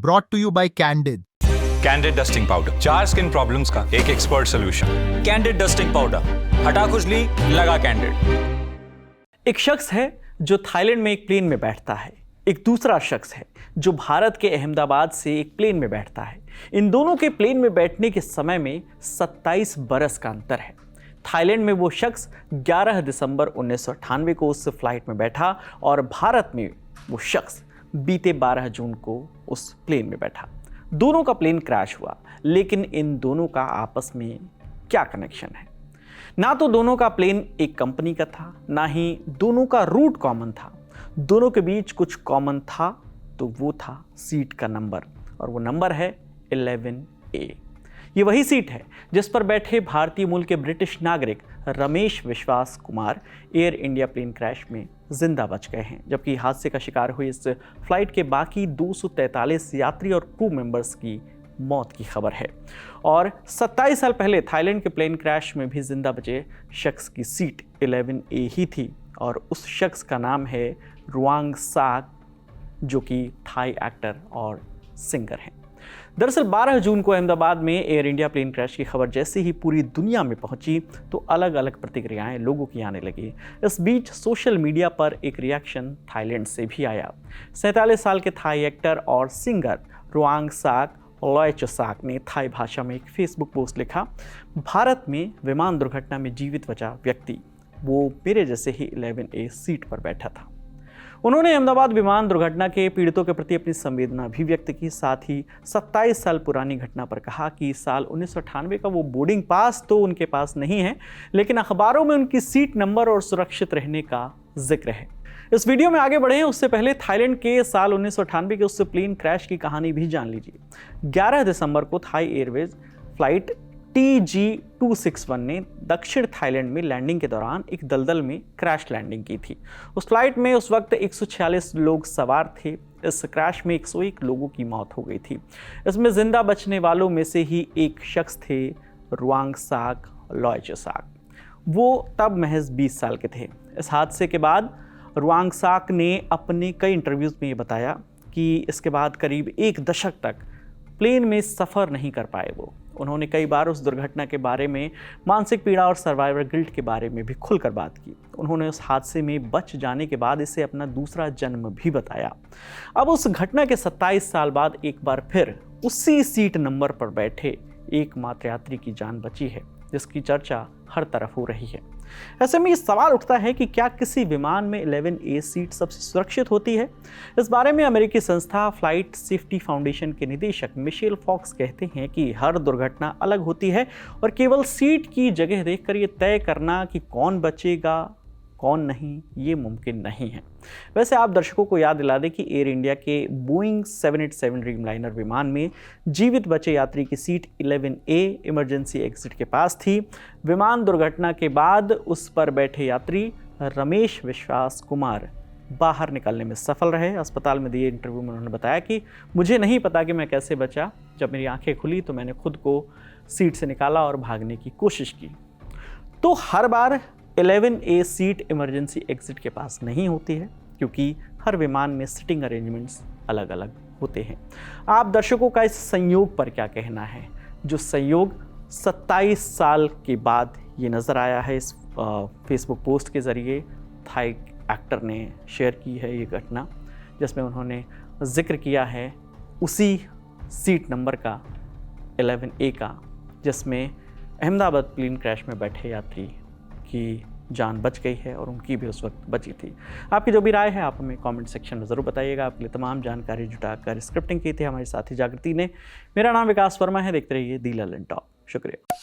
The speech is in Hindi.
Brought to you by Candid. Candid dusting powder, 4 skin problems का एक expert solution. Candid dusting powder, हटा खुजली, लगा कैंडिड। एक शख्स है जो थाईलैंड में एक प्लेन में बैठता है, एक दूसरा शख्स है जो भारत के अहमदाबाद से एक प्लेन में बैठता है। इन दोनों के प्लेन में बैठने के समय में 27 बरस का अंतर है। थाईलैंड में वो शख्स 11 दिसंबर 1998 को उस फ्लाइट में बैठा और भारत में वो शख्स बीते 12 जून को उस प्लेन में बैठा। दोनों का प्लेन क्रैश हुआ, लेकिन इन दोनों का आपस में क्या कनेक्शन है? ना तो दोनों का प्लेन एक कंपनी का था, ना ही दोनों का रूट कॉमन था। दोनों के बीच कुछ कॉमन था, तो वो था सीट का नंबर, और वो नंबर है 11A। ये वही सीट है जिस पर बैठे भारतीय मूल के ब्रिटिश नागरिक Ramesh Vishwas Kumar Air India plane crash में जिंदा बच गए हैं, जबकि हादसे का शिकार हुई इस फ्लाइट के बाकी 243 यात्री और क्रू मेंबर्स की मौत की खबर है। और 27 साल पहले थाईलैंड के प्लेन क्रैश में भी जिंदा बचे शख्स की सीट 11A ही थी, और उस शख्स का नाम है रुआंग साक, जो कि थाई एक्टर और सिंगर हैं। दरअसल 12 जून को अहमदाबाद में एयर इंडिया प्लेन क्रैश की खबर जैसे ही पूरी दुनिया में पहुंची तो अलग अलग प्रतिक्रियाएं लोगों की आने लगी। इस बीच सोशल मीडिया पर एक रिएक्शन थाईलैंड से भी आया। 47 साल के थाई एक्टर और सिंगर रुआंग साक लॉयचसाक ने थाई भाषा में एक फेसबुक पोस्ट लिखा, भारत में विमान दुर्घटना में जीवित बचा व्यक्ति वो मेरे जैसे ही 11A सीट पर बैठा था। उन्होंने अहमदाबाद विमान दुर्घटना के पीड़ितों के प्रति अपनी संवेदना भी व्यक्त की। साथ ही 27 साल पुरानी घटना पर कहा कि साल 1998 का वो बोर्डिंग पास तो उनके पास नहीं है, लेकिन अखबारों में उनकी सीट नंबर और सुरक्षित रहने का जिक्र है। इस वीडियो में आगे बढ़े उससे पहले थाईलैंड के साल 1998 के उस प्लेन क्रैश की कहानी भी जान लीजिए। 11 दिसंबर को थाई एयरवेज फ्लाइट TG261 ने दक्षिण थाईलैंड में लैंडिंग के दौरान एक दलदल में क्रैश लैंडिंग की थी। उस फ्लाइट में उस वक्त 146 लोग सवार थे। इस क्रैश में 101 लोगों की मौत हो गई थी। इसमें जिंदा बचने वालों में से ही एक शख्स थे रुआंग साक लॉयचसाक। वो तब महज 20 साल के थे। इस हादसे के बाद रुआंग साक ने अपने कई इंटरव्यूज़ में ये बताया कि इसके बाद करीब 1 दशक तक प्लेन में सफ़र नहीं कर पाए वो। उन्होंने कई बार उस दुर्घटना के बारे में, मानसिक पीड़ा और सर्वाइवर गिल्ट के बारे में भी खुलकर बात की। उन्होंने उस हादसे में बच जाने के बाद इसे अपना दूसरा जन्म भी बताया। अब उस घटना के 27 साल बाद एक बार फिर उसी सीट नंबर पर बैठे एकमात्र यात्री की जान बची है, जिसकी चर्चा हर तरफ हो रही है। ऐसे में ये सवाल उठता है कि क्या किसी विमान में 11A सीट सबसे सुरक्षित होती है? इस बारे में अमेरिकी संस्था फ्लाइट सेफ्टी फाउंडेशन के निदेशक मिशेल फॉक्स कहते हैं कि हर दुर्घटना अलग होती है और केवल सीट की जगह देखकर ये तय करना कि कौन बचेगा कौन नहीं, ये मुमकिन नहीं है। वैसे आप दर्शकों को याद दिला दें कि एयर इंडिया के बोइंग 787 ड्रीमलाइनर विमान में जीवित बचे यात्री की सीट 11A इमरजेंसी एग्जिट के पास थी। विमान दुर्घटना के बाद उस पर बैठे यात्री रमेश विश्वास कुमार बाहर निकलने में सफल रहे। अस्पताल में दिए इंटरव्यू में उन्होंने बताया कि मुझे नहीं पता कि मैं कैसे बचा। जब मेरी आंखें खुली तो मैंने खुद को सीट से निकाला और भागने की कोशिश की। तो हर बार 11A सीट इमरजेंसी एग्जिट के पास नहीं होती है, क्योंकि हर विमान में सिटिंग अरेंजमेंट्स अलग अलग होते हैं। आप दर्शकों का इस संयोग पर क्या कहना है, जो संयोग 27 साल के बाद ये नज़र आया है? इस फेसबुक पोस्ट के ज़रिए थाई एक्टर ने शेयर की है ये घटना, जिसमें उन्होंने जिक्र किया है उसी सीट नंबर का 11A का, जिसमें अहमदाबाद प्लेन क्रैश में बैठे यात्री की जान बच गई है और उनकी भी उस वक्त बची थी। आपकी जो भी राय है आप हमें कमेंट सेक्शन में ज़रूर बताइएगा। आपके लिए तमाम जानकारी जुटाकर स्क्रिप्टिंग की थी हमारे साथी जागृति ने। मेरा नाम विकास वर्मा है। देखते रहिए दी ललन टॉप। शुक्रिया।